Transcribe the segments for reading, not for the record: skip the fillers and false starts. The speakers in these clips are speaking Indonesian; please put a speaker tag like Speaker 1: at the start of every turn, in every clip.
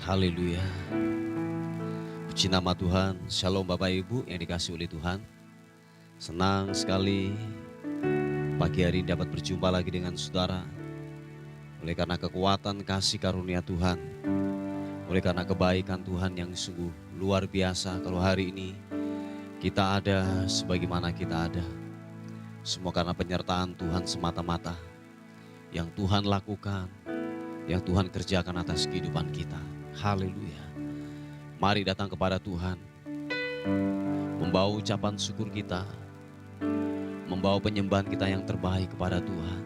Speaker 1: Haleluya. Puji nama Tuhan. Shalom Bapak Ibu yang dikasihi oleh Tuhan. Senang sekali pagi hari ini dapat berjumpa lagi dengan saudara. Oleh karena kekuatan kasih karunia Tuhan. Oleh karena kebaikan Tuhan yang sungguh luar biasa. Kalau hari ini kita ada sebagaimana kita ada. Semua karena penyertaan Tuhan semata-mata. Yang Tuhan lakukan, yang Tuhan kerjakan atas kehidupan kita. Haleluya. Mari datang kepada Tuhan, membawa ucapan syukur kita, membawa penyembahan kita yang terbaik kepada Tuhan.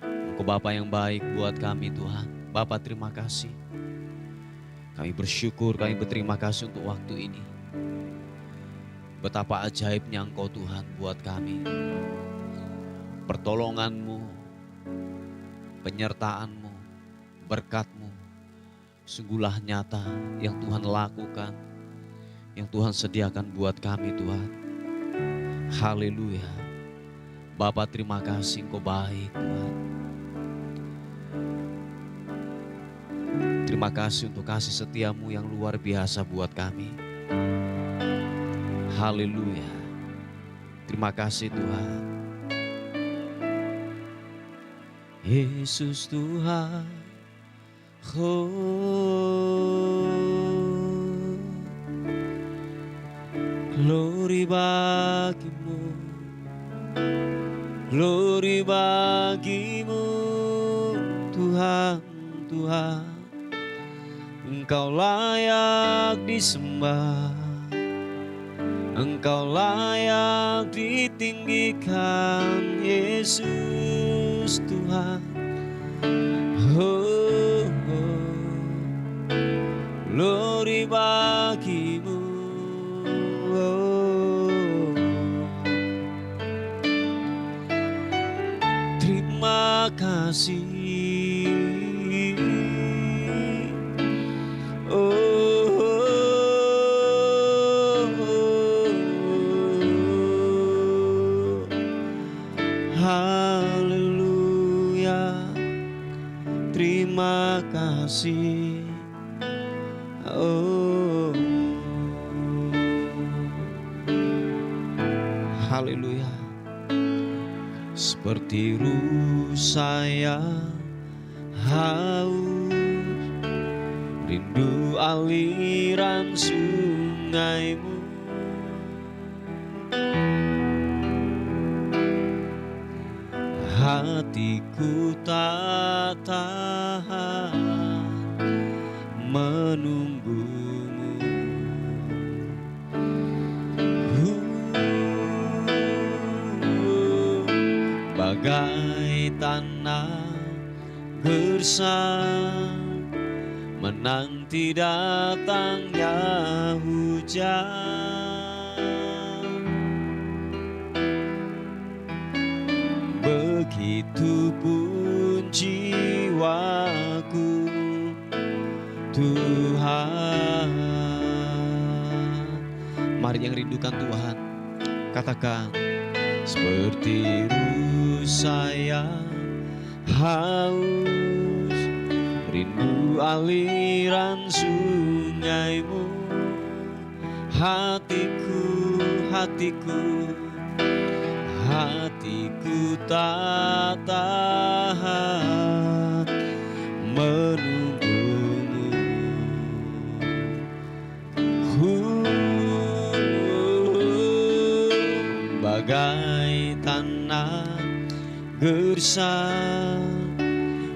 Speaker 1: Engkau Bapa yang baik buat kami Tuhan. Bapa terima kasih. Kami bersyukur, kami berterima kasih untuk waktu ini. Betapa ajaibnya Engkau Tuhan buat kami. Pertolongan-Mu, penyertaan-Mu, berkat-Mu, sungguhlah nyata yang Tuhan lakukan, yang Tuhan sediakan buat kami Tuhan. Haleluya. Bapa terima kasih Engkau baik Tuhan. Terima kasih untuk kasih setia-Mu yang luar biasa buat kami. Haleluya. Terima kasih Tuhan. Yesus Tuhan, oh, glory bagimu, glory bagimu, Tuhan, Tuhan, Engkau layak disembah, Engkau layak ditinggikan, Yesus Tuhan. Oh, glory bagimu, oh. Terima kasih, oh, haleluya. Terima kasih, oh, haleluya. Seperti rusa yang haus, rindu aliran sungai-Mu. Hatiku tak tahan menunggu-Mu. Bagai tanah gersang menanti datangnya hujan. Begitupun jiwaku Tuhan. Mari yang rindukan Tuhan, katakan. Seperti rusa yang haus, rindu aliran sungai-Mu. Hatiku, hatiku, hatiku tak tahan menunggu-Mu. Bagai tanah gersang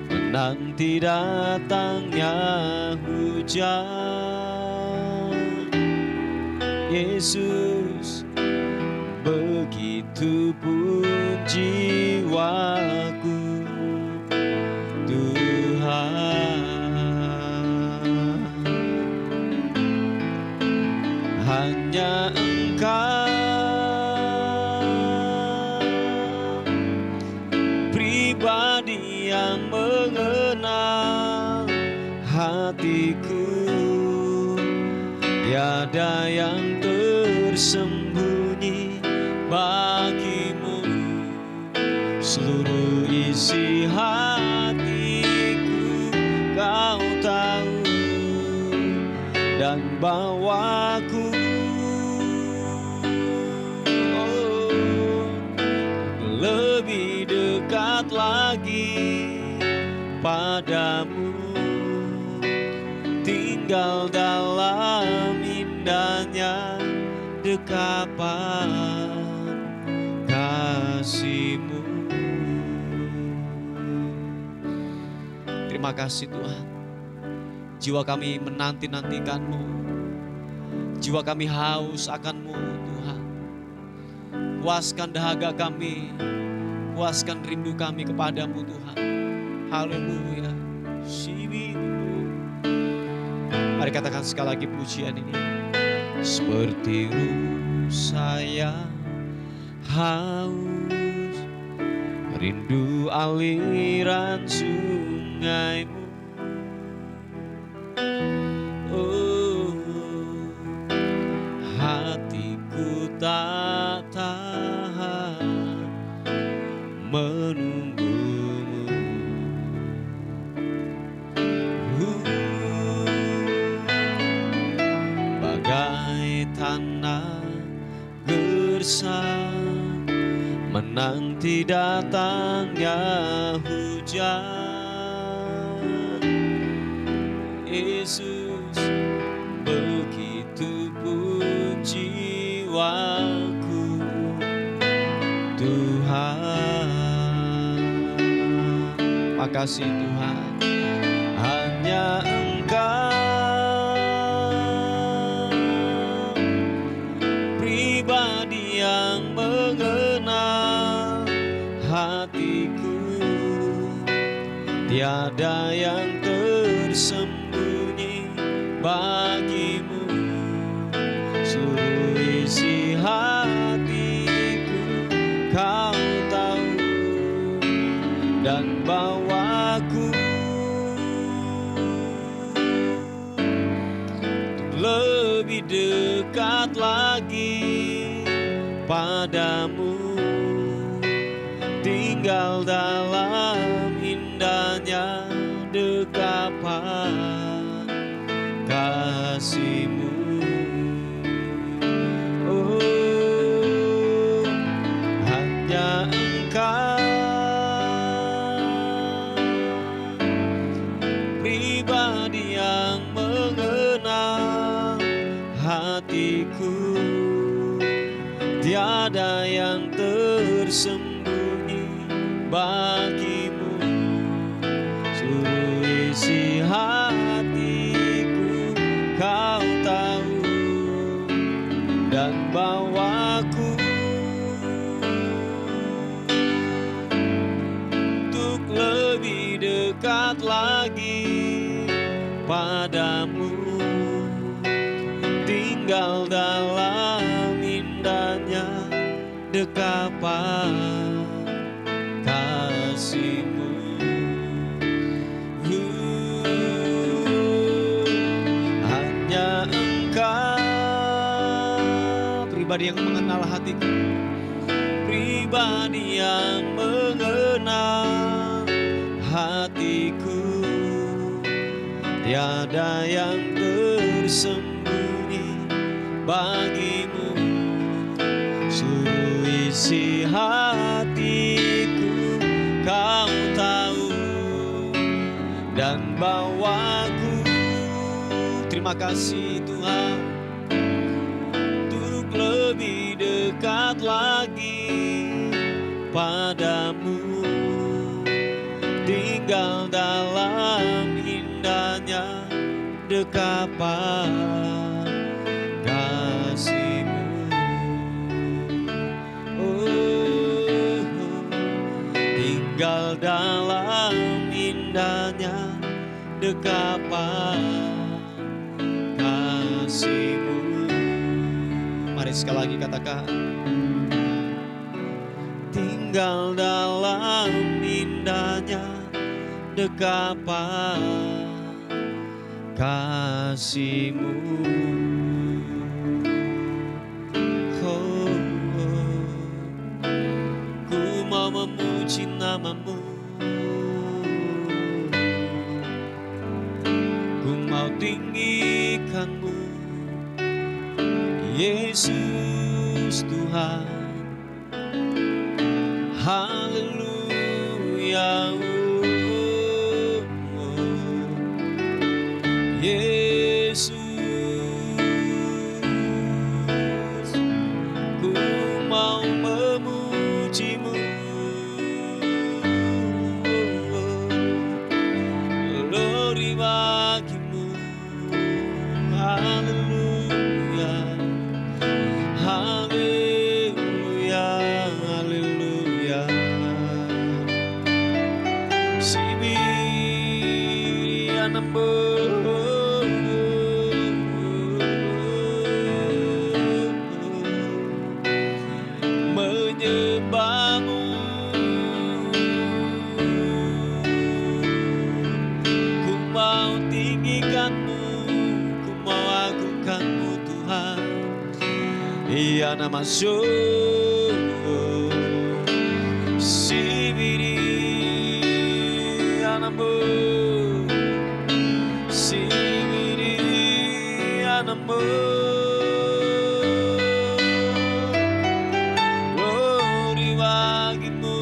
Speaker 1: menanti datangnya hujan. Yesus, begitupun jiwaku Tuhan. Hanya Engkau pribadi yang mengenal hatiku. Tiada yang tersembunyi bagi-Mu. Seluruh isi hatiku Kau tahu. bawaku lebih dekat lagi padamu, tinggal dalam indahnya dekapan kasih-Mu. Terima kasih Tuhan, jiwa kami menanti-nantikan-Mu, jiwa kami haus akan-Mu Tuhan. Puaskan dahaga kami, puaskan rindu kami kepadamu Tuhan. Haleluya. Mari katakan sekali lagi pujian ini. Seperti rusa yang haus, rindu aliran sungai-Mu. Oh, hatiku tak tahan menunggu-Mu. Bagai tanah gersang menanti datangnya hujan. Yesus, begitu pun jiwaku Tuhan. Makasih Tuhan, hanya Engkau pribadi yang mengenal hatiku. Tiada yang tersembunyi bagi-Mu, seluruh isi hatiku Kau tahu, dan bawaku lebih dekat lagi padamu, tinggal dalam indahnya dekapan kasih-Mu. Oh, hanya Engkau pribadi yang mengenal hatiku. Tiada yang tersembunyi bagi-Mu, seluruh isi hatiku Kau tahu, dan bawaku untuk lebih dekat lagi padamu, tinggal dalam indahnya dekapan kasih-Mu. Hanya Engkau pribadi yang mengenal hatiku, pribadi yang mengenal hatiku. Tiada yang tersembunyi bagi-Mu, seluruh isi hatiku Kau tahu, dan bawaku. Terima kasih Tuhan, untuk lebih dekat lagi padamu, tinggal dalam indahnya dekapan kasih-Mu. Oh, tinggal dalam indahnya dekapan kasih-Mu. Mari sekali lagi katakan, tinggal dalam indahnya dekapan kasih-Mu. Oh, ku mau memuji nama-Mu, ku mau tinggikan-Mu, Yesus Tuhan. Haleluya. Yesus, ku mau memuji-Mu. Glory bagi-Mu. Haleluya. Haleluya. Haleluya. Sibirianambo. Menyembah-Mu, ku mau tinggikan-Mu, ku mau agungkan-Mu Tuhan. Iya nama Sibirianambo, Sibirianambo. Glory bagi-Mu.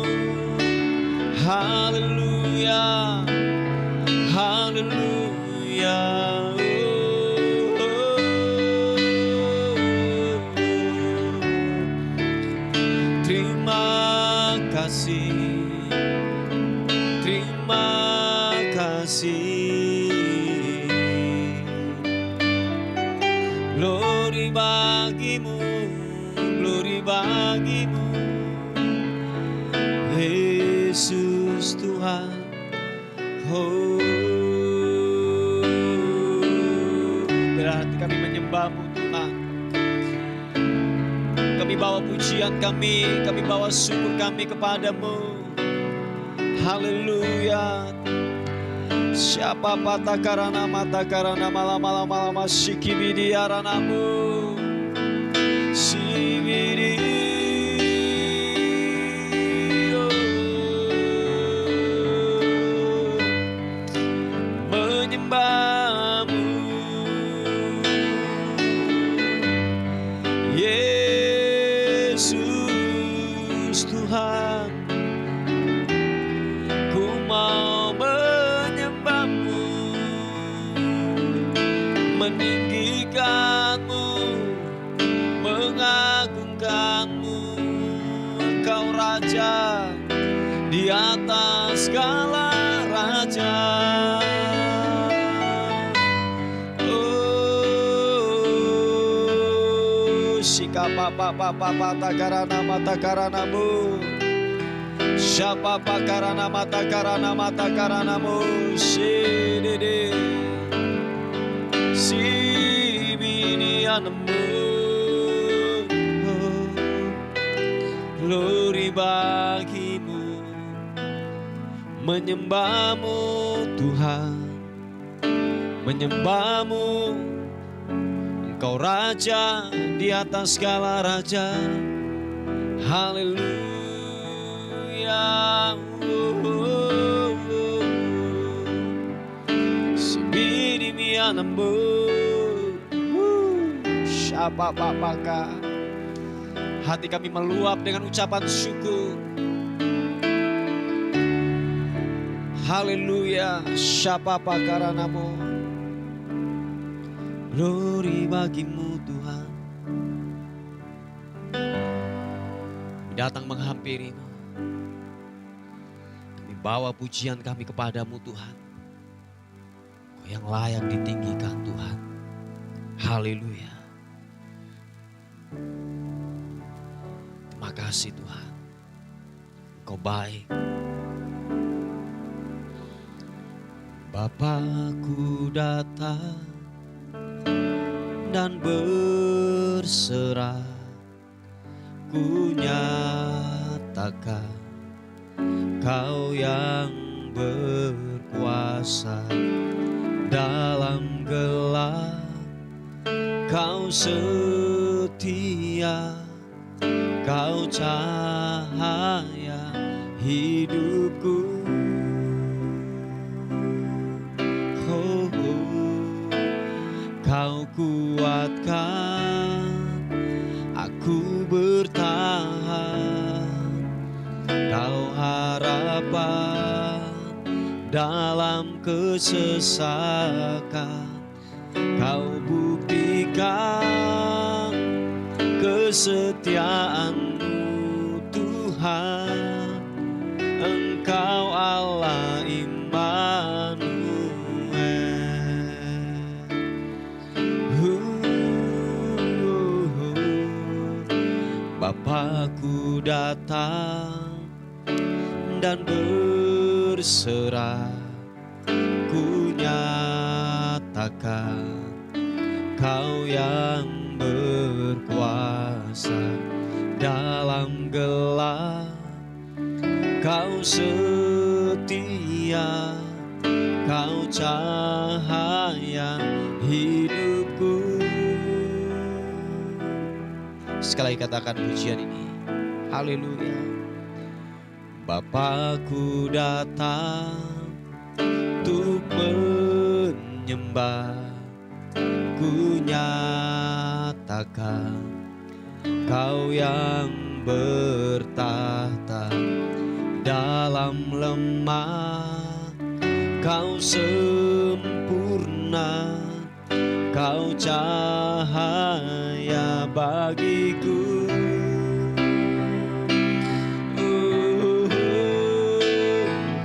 Speaker 1: Haleluya. Haleluya. Terima kasih. Terima kasih. Glory bagi-Mu. Glory bagi-Mu. Yesus Tuhan. Oh, berarti kami menyembah-Mu Tuhan. Kami bawa pujian kami bawa syukur kami kepada-Mu. Haleluya. Siapa patakarana matakarana malama sikibidi aranamu. Sibidi. Menyembah-Mu. Yesus Tuhan, ku mau menyembah-Mu, meninggikan-Mu, mengagungkan-Mu. Engkau Raja di atas segala raja. Takarana matakaranamu. Siapa pakarana matakaranamu. Sididi. Sibinianmu. Glory bagi-Mu. Menyembah-Mu Tuhan. Menyembah-Mu. Engkau Raja di atas segala raja. Haleluya. Sibirimianambo. Siapa papaka. Hati kami meluap dengan ucapan syukur. Haleluya. Siapa pakaranamu. Glory bagi-Mu Tuhan. Datang menghampiri-Mu. Kami bawa pujian kami kepada-Mu Tuhan. Kau yang layak ditinggikan Tuhan. Haleluya. Terima kasih Tuhan. Engkau baik. Bapakku datang dan berserah, ku nyatakan Kau yang berkuasa dalam gelap. Kau setia, Kau cahaya hidupku. Kau kuatkan dalam kesesakan. Kau buktikan kesetiaan-Mu Tuhan. Engkau Allah Immanuel. Bapa-Ku datang dan berserah, ku nyatakan Kau yang berkuasa dalam gelap. Kau setia, Kau cahaya hidupku. Sekali katakan pujian ini. Haleluya. Bapa-Ku datang untuk menyembah, ku nyatakan Kau yang bertahta dalam lemah. Kau sempurna, Kau cahaya bagiku.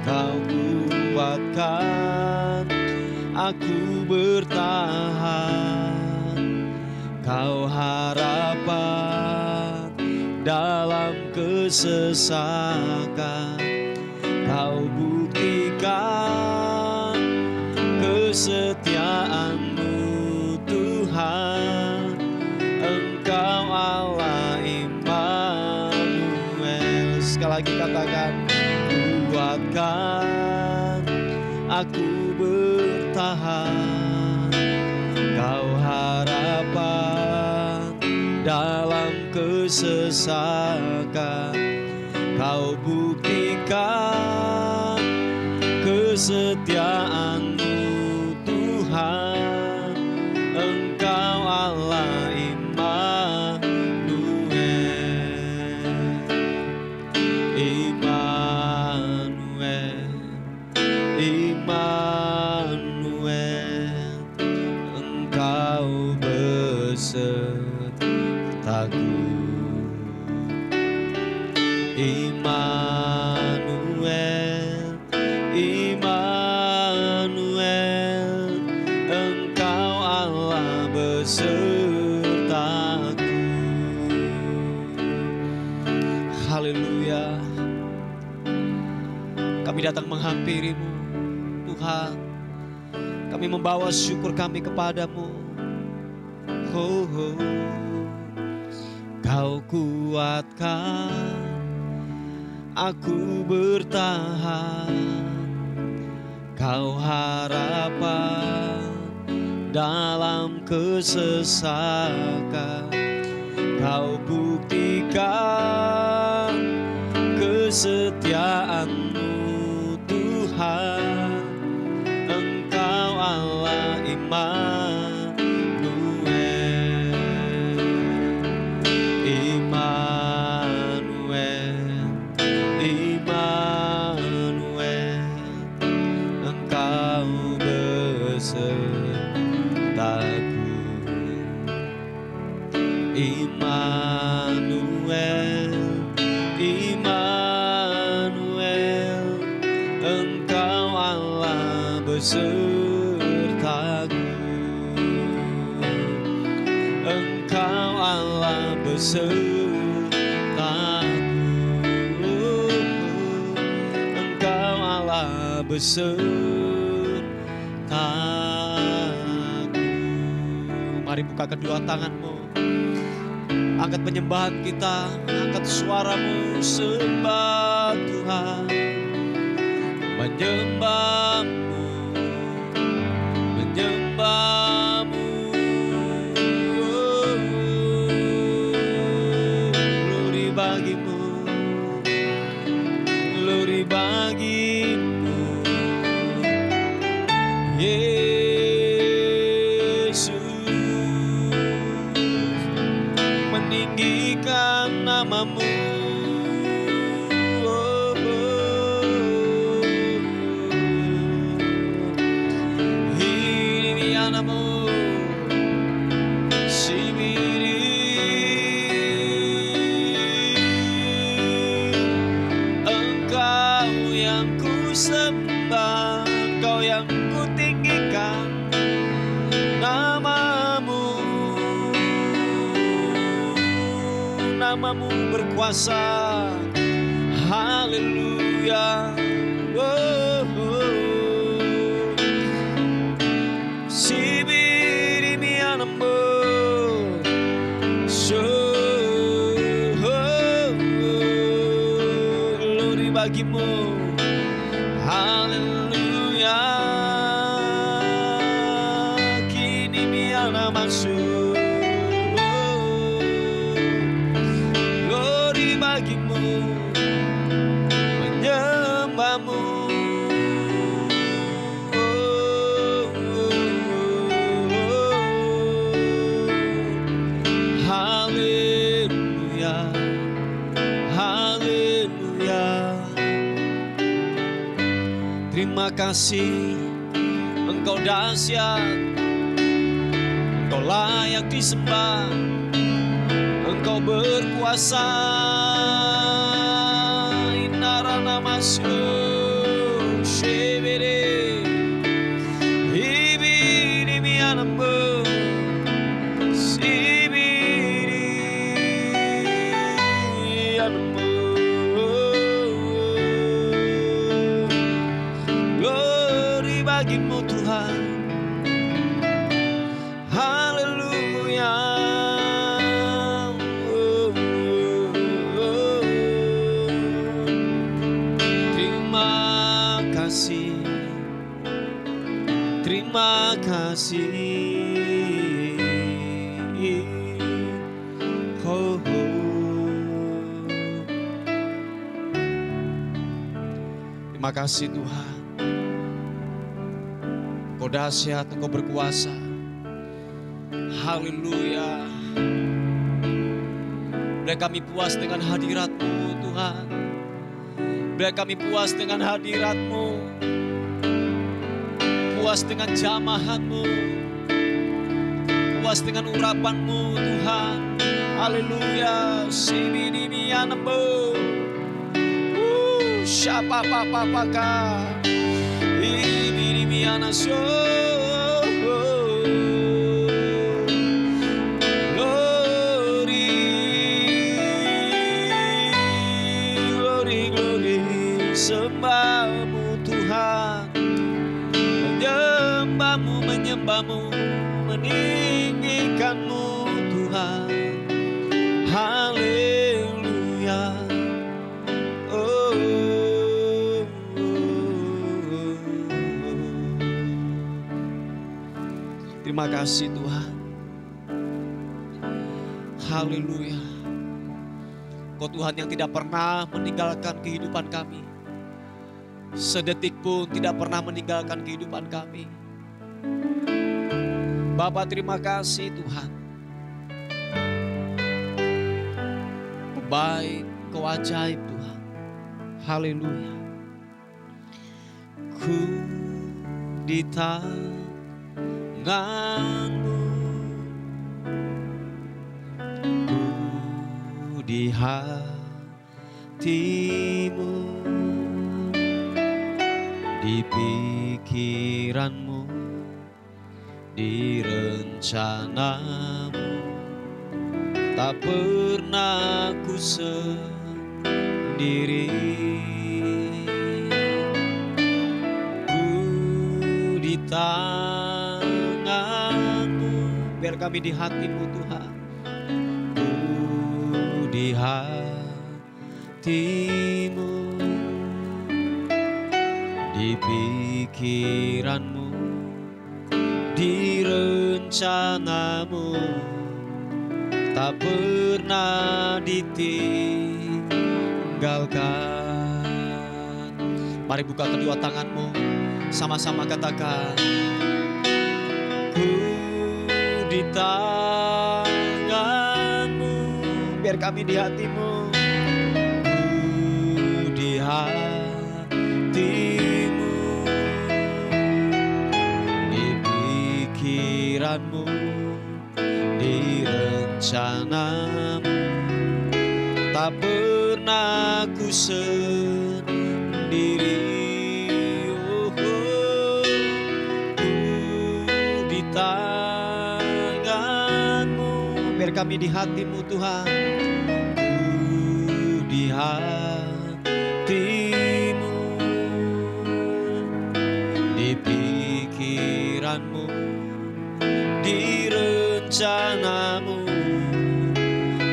Speaker 1: Kau kuatkan aku bertahan, Kau harapan dalam kesesakan. Kau buktikan kesetiaan-Mu Tuhan. Engkau Allah Immanuel. Sekali lagi katakan, kuatkan aku bertahan, Kau harapan dalam kesesakan. Kau buktikan kesetiaan-Mu Tuhan. Engkau Allah Immanuel. Immanuel, Immanuel, Engkau besertaku. Immanuel, Immanuel, Engkau Allah besertaku. Haleluya. Kami datang menghampiri-Mu Tuhan. Kami membawa syukur kami kepada-Mu. Oh, oh. Kau kuatkan aku bertahan, Kau harapan dalam kesesakan. Kau buktikan kesetiaan-Mu Tuhan. Engkau Allah Immanuel. Immanuel, Immanuel, Engkau besertaku. Immanuel, Immanuel, Engkau Allah besertaku. Engkau Allah besertaku. Engkau Allah besertaku. Mari buka kedua tanganmu, angkat penyembahan kita, angkat suaramu, sembah Tuhan. Menyembah-Mu, menyembah-Mu. Glory bagimu, glory bagimu, Yesus. Meninggikan nama-Mu. berkuasa. Haleluya. Oh, oh. Sibiri mianambo. So, oh, oh. Glory bagimu. Haleluya. Kini miana masuk. Glory bagimu. Menyembahmu. Haleluya. Haleluya. Terima kasih, Engkau dahsyat, Engkau layak disembah, Engkau berkuasa. Inarana masuk shebere ibiri mianambo sibiri anambo. Glory bagimu Tuhan. Haleluya. Terima kasih. Terima kasih. Oh, oh. Terima kasih Tuhan. Engkau dahsyat, Engkau berkuasa. Haleluya. Biar kami puas dengan hadirat-Mu Tuhan. Biar kami puas dengan hadirat-Mu, puas dengan jamahan-Mu, puas dengan urapan-Mu Tuhan. Haleluya. Sibini anambo. Siapa papa ibini anaso. Sembahmu Tuhan, menyembahmu, menyembahmu, meninggikanmu Tuhan. Haleluya. Oh, oh, oh. Terima kasih Tuhan. Haleluya. Kau Tuhan yang tidak pernah meninggalkan kehidupan kami. Sedetik pun tidak pernah meninggalkan kehidupan kami. Bapa, terima kasih Tuhan. Kau baik, Kau ajaib Tuhan. Haleluya. Ku di tangan-Mu, ku di hati-Mu, di pikiran-Mu, di rencana-Mu. Tak pernah ku sendiri. Ku di tangan-Mu, biar kami di hati-Mu Tuhan. Ku di hati-Mu, di pikiran-Mu, di rencana-Mu. Tak pernah ditinggalkan. Mari buka kedua tanganmu, sama-sama katakan. Ku di tangan-Mu, biar kami di hati-Mu. Ku di hati-Mu, di pikiran-Mu, di rencana-Mu. Tak pernah ku sendiri. Oh, oh. Ku di tangan-Mu, biar kami di hati-Mu Tuhan. Ku hatimu, di pikiranmu, di rencanamu,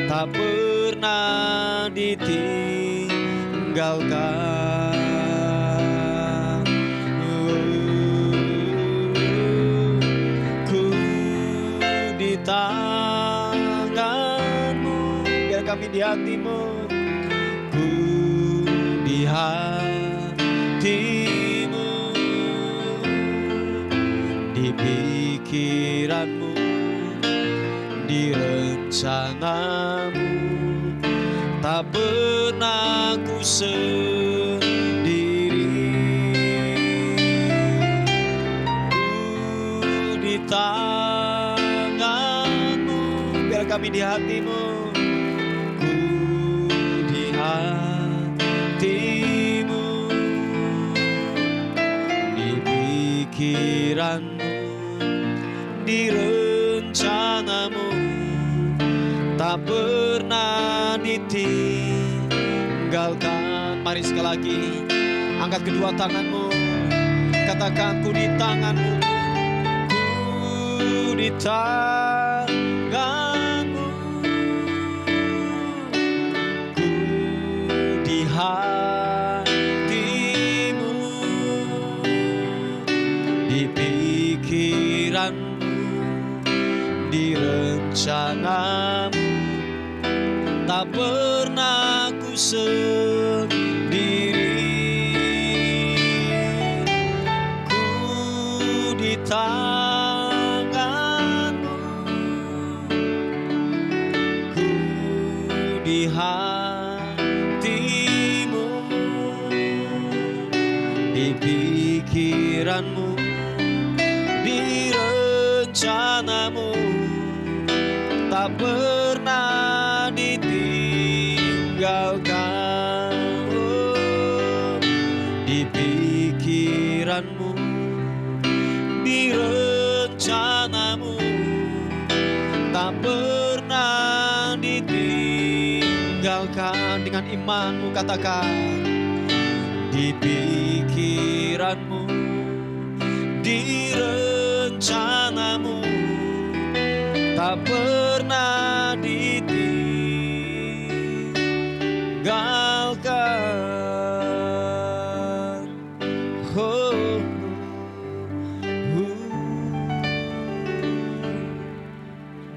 Speaker 1: tak pernah ditinggalkan. Ku di tanganmu, biar kami di hatimu. Ku di hatimu, di pikiranmu, di rencanamu, tak pernah ku sendiri. Ku di tanganmu, biar kami di hatimu. Ku di hatimu, di pikiranmu, di rencanamu, tak pernah ditinggalkan. Mari sekali lagi angkat kedua tanganmu, katakan ku di tanganmu, ku di tanganmu, ku di hatimu, di pikiranmu, di rencanamu, tak pernah ku sendiri. Ku di tanganmu, ku di hatimu, di pikiranmu, di rencanamu, tak pernah ditinggalkan. Oh, di pikiranmu, di rencanamu, tak pernah ditinggalkan. Dengan imanmu katakan, di pikiranmu, di rencanamu, tak pernah ditinggalkan. Oh,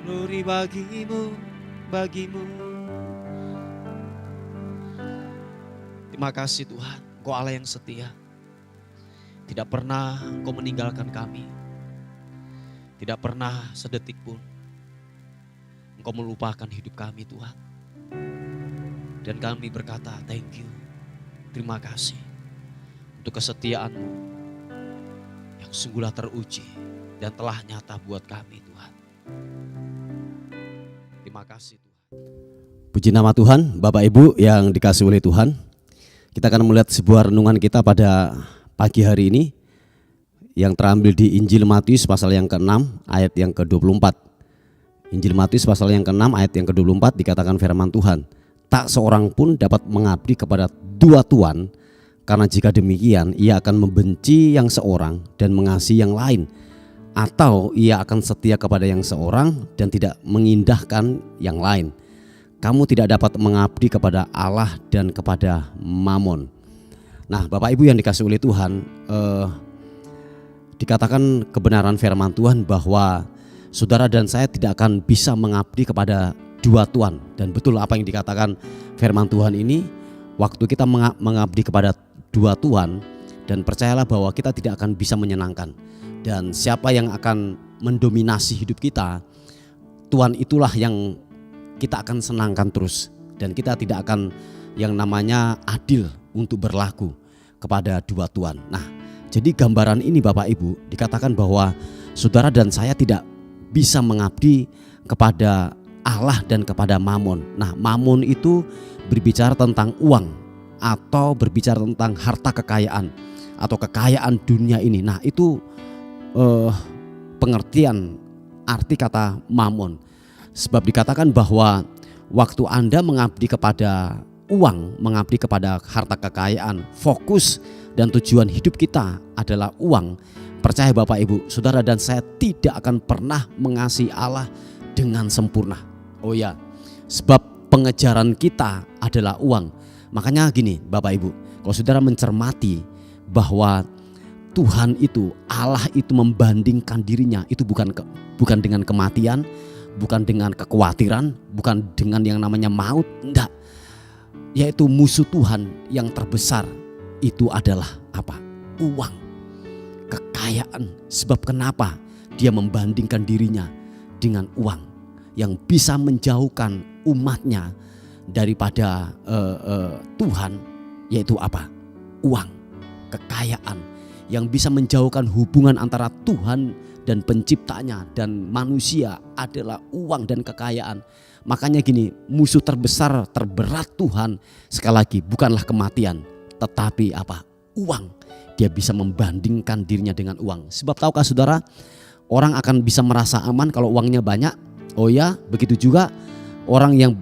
Speaker 1: glory bagimu, bagimu. Terima kasih Tuhan, Engkau Allah yang setia. Tidak pernah Engkau meninggalkan kami. Tidak pernah sedetik pun Engkau melupakan hidup kami Tuhan. Dan kami berkata thank you, terima kasih untuk kesetiaan-Mu yang sungguhlah teruji dan telah nyata buat kami Tuhan. Terima kasih Tuhan. Puji nama Tuhan, Bapak Ibu yang dikasihi oleh Tuhan. Kita akan melihat sebuah renungan kita pada pagi hari ini yang terambil di Injil Matius pasal yang ke-6 ayat yang ke-24. Injil Matius pasal yang ke-6 ayat yang ke-24 dikatakan firman Tuhan, tak seorang pun dapat mengabdi kepada dua tuan, karena jika demikian ia akan membenci yang seorang dan mengasihi yang lain, atau ia akan setia kepada yang seorang dan tidak mengindahkan yang lain. Kamu tidak dapat mengabdi kepada Allah dan kepada Mamon. Nah, Bapak Ibu yang dikasihi oleh Tuhan, dikatakan kebenaran firman Tuhan bahwa saudara dan saya tidak akan bisa mengabdi kepada dua tuan. Dan betul apa yang dikatakan firman Tuhan ini, waktu kita mengabdi kepada dua tuan, dan percayalah bahwa kita tidak akan bisa menyenangkan. Dan siapa yang akan mendominasi hidup kita, tuan itulah yang kita akan senangkan terus. Dan kita tidak akan yang namanya adil untuk berlaku kepada dua tuan. Nah, jadi gambaran ini Bapak Ibu dikatakan bahwa saudara dan saya tidak bisa mengabdi kepada Allah dan kepada Mamon. Nah, Mamon itu berbicara tentang uang atau berbicara tentang harta kekayaan atau kekayaan dunia ini. Nah, itu pengertian arti kata Mamon. Sebab dikatakan bahwa waktu Anda mengabdi kepada
Speaker 2: uang, mengabdi kepada harta kekayaan, fokus dan tujuan hidup kita adalah uang, percaya Bapak Ibu, saudara dan saya tidak akan pernah mengasihi Allah dengan sempurna. Oh ya, sebab pengejaran kita adalah uang. Makanya gini Bapak Ibu, kalau saudara mencermati bahwa Tuhan itu, Allah itu membandingkan dirinya itu bukan dengan kematian, bukan dengan kekhawatiran, bukan dengan yang namanya maut, enggak. Yaitu musuh Tuhan yang terbesar itu adalah apa? Uang, kekayaan. Sebab kenapa dia membandingkan dirinya dengan uang yang bisa menjauhkan umatnya daripada Tuhan, yaitu apa? Uang, kekayaan yang bisa menjauhkan hubungan antara Tuhan dan penciptanya dan manusia adalah uang dan kekayaan. Makanya gini, musuh terbesar terberat Tuhan sekali lagi bukanlah kematian, tetapi apa? Uang. Dia bisa membandingkan dirinya dengan uang. Sebab tahukah saudara, orang akan bisa merasa aman kalau uangnya banyak. Oh ya, begitu juga orang yang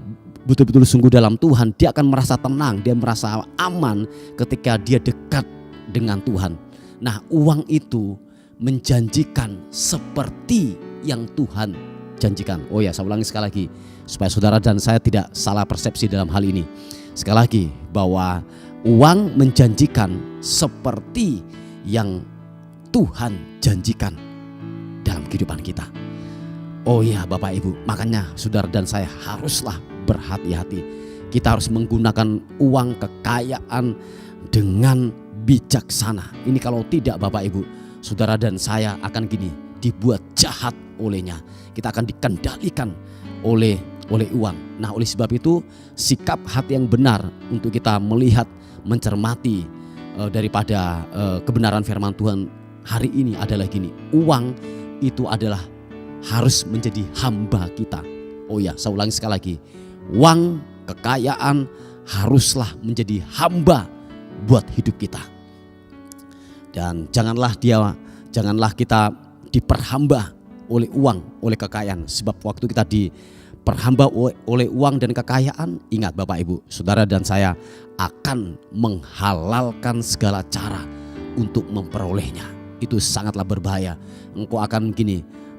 Speaker 2: betul-betul sungguh dalam Tuhan, dia akan merasa tenang, dia merasa aman ketika dia dekat dengan Tuhan. Nah, uang itu menjanjikan seperti yang Tuhan janjikan. Oh ya, saya ulangi sekali lagi supaya saudara dan saya tidak salah persepsi dalam hal ini. Sekali lagi, bahwa uang menjanjikan seperti yang Tuhan janjikan dalam kehidupan kita. Oh ya Bapak Ibu, makanya saudara dan saya haruslah berhati-hati. Kita harus menggunakan uang kekayaan dengan bijaksana. Ini kalau tidak Bapak Ibu, saudara dan saya akan dibuat jahat olehnya. Kita akan dikendalikan oleh uang. Nah, oleh sebab itu sikap hati yang benar untuk kita melihat, mencermati daripada kebenaran firman Tuhan hari ini adalah gini. Uang itu adalah harus menjadi hamba kita. Oh ya, saya ulangi sekali lagi. Uang, kekayaan haruslah menjadi hamba buat hidup kita. Dan janganlah kita diperhamba oleh uang, oleh kekayaan. Sebab waktu kita diperhamba oleh uang dan kekayaan, ingat Bapak Ibu, saudara dan saya akan menghalalkan segala cara untuk memperolehnya. Itu sangatlah berbahaya. Engkau akan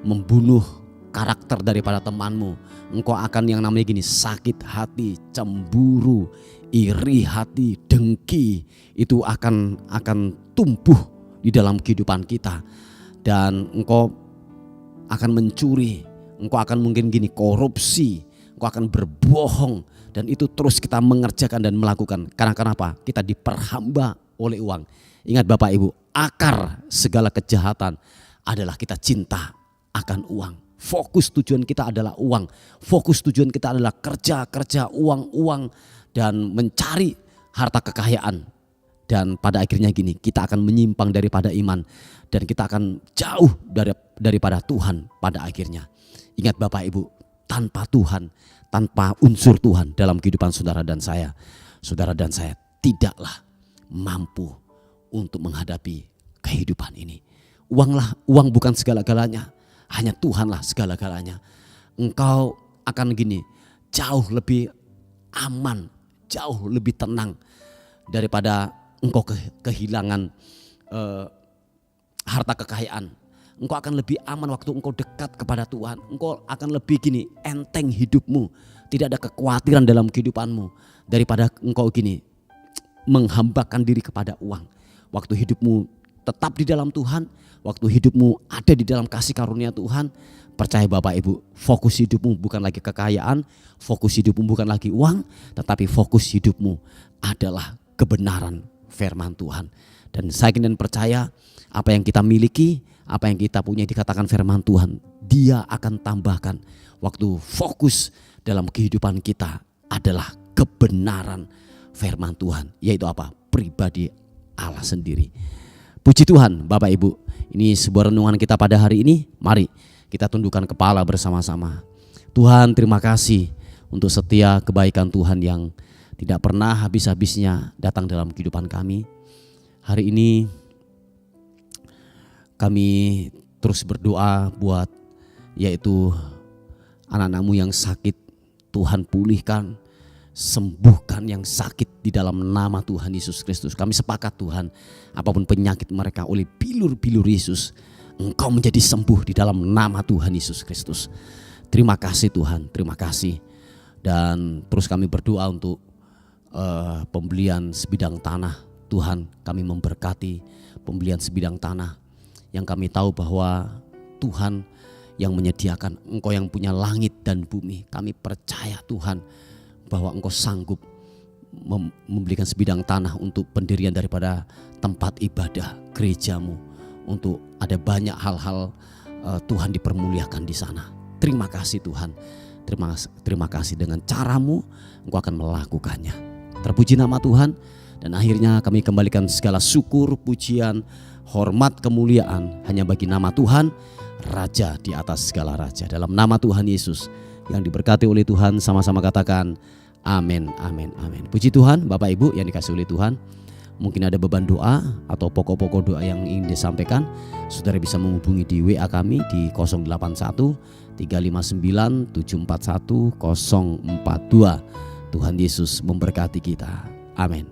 Speaker 2: membunuh karakter daripada temanmu. Engkau akan yang namanya sakit hati, cemburu, iri hati, dengki. Itu akan tumbuh di dalam kehidupan kita. Dan engkau akan mencuri, engkau akan korupsi, engkau akan berbohong. Dan itu terus kita mengerjakan dan melakukan. Karena kenapa? Kita diperhamba oleh uang. Ingat Bapak Ibu, akar segala kejahatan adalah kita cinta akan uang. Fokus tujuan kita adalah uang. Fokus tujuan kita adalah kerja, uang, dan mencari harta kekayaan. Dan pada akhirnya kita akan menyimpang daripada iman. Dan kita akan jauh daripada Tuhan pada akhirnya. Ingat Bapak Ibu, tanpa Tuhan, tanpa unsur Tuhan dalam kehidupan saudara dan saya tidaklah mampu untuk menghadapi kehidupan ini. Uang bukan segala-galanya, hanya Tuhanlah segala-galanya. Engkau akan jauh lebih aman, jauh lebih tenang daripada engkau kehilangan harta kekayaan. Engkau akan lebih aman waktu engkau dekat kepada Tuhan. Engkau akan lebih enteng hidupmu. Tidak ada kekhawatiran dalam kehidupanmu daripada engkau menghambakan diri kepada uang. Waktu hidupmu tetap di dalam Tuhan, waktu hidupmu ada di dalam kasih karunia Tuhan, percaya Bapak Ibu, fokus hidupmu bukan lagi kekayaan, fokus hidupmu bukan lagi uang, tetapi fokus hidupmu adalah kebenaran firman Tuhan. Dan saya ingin percaya apa yang kita miliki, apa yang kita punya dikatakan firman Tuhan, Dia akan tambahkan. Waktu fokus dalam kehidupan kita adalah kebenaran firman Tuhan, yaitu apa? Pribadi Allah sendiri. Puji Tuhan Bapak Ibu, ini sebuah renungan kita pada hari ini. Mari kita tundukkan kepala bersama-sama. Tuhan, terima kasih untuk setia kebaikan Tuhan yang tidak pernah habis-habisnya datang dalam kehidupan kami. Hari ini kami terus berdoa buat yaitu anak-anakmu yang sakit, Tuhan pulihkan. sembuhkan yang sakit di dalam nama Tuhan Yesus Kristus. Kami sepakat Tuhan, apapun penyakit mereka oleh bilur-bilur Yesus, Engkau menjadi sembuh di dalam nama Tuhan Yesus Kristus. Terima kasih Tuhan, terima kasih. Dan terus kami berdoa untuk pembelian sebidang tanah. Tuhan, kami memberkati pembelian sebidang tanah yang kami tahu bahwa Tuhan yang menyediakan, Engkau yang punya langit dan bumi. Kami percaya Tuhan bahwa Engkau sanggup memberikan sebidang tanah untuk pendirian daripada tempat ibadah gerejamu, untuk ada banyak hal-hal Tuhan dipermuliakan di sana. Terima kasih Tuhan, terima kasih dengan caramu Engkau akan melakukannya. Terpuji nama Tuhan. Dan akhirnya kami kembalikan segala syukur, pujian, hormat, kemuliaan hanya bagi nama Tuhan, Raja di atas segala raja. Dalam nama Tuhan Yesus yang diberkati oleh Tuhan, sama-sama katakan amin, amin, amin. Puji Tuhan, Bapak Ibu yang dikasihi oleh Tuhan. Mungkin ada beban doa atau pokok-pokok doa yang ingin disampaikan, saudara bisa menghubungi di WA kami di 081 359 741 042. Tuhan Yesus memberkati kita. Amin.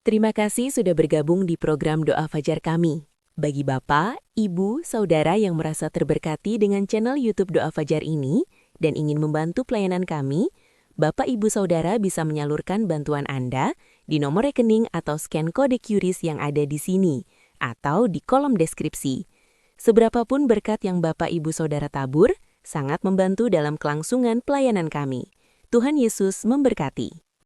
Speaker 3: Terima kasih sudah bergabung di program Doa Fajar kami. Bagi Bapak, Ibu, Saudara yang merasa terberkati dengan channel YouTube Doa Fajar ini dan ingin membantu pelayanan kami, Bapak, Ibu, Saudara bisa menyalurkan bantuan Anda di nomor rekening atau scan kode QRIS yang ada di sini atau di kolom deskripsi. Seberapapun berkat yang Bapak, Ibu, Saudara tabur, sangat membantu dalam kelangsungan pelayanan kami. Tuhan Yesus memberkati.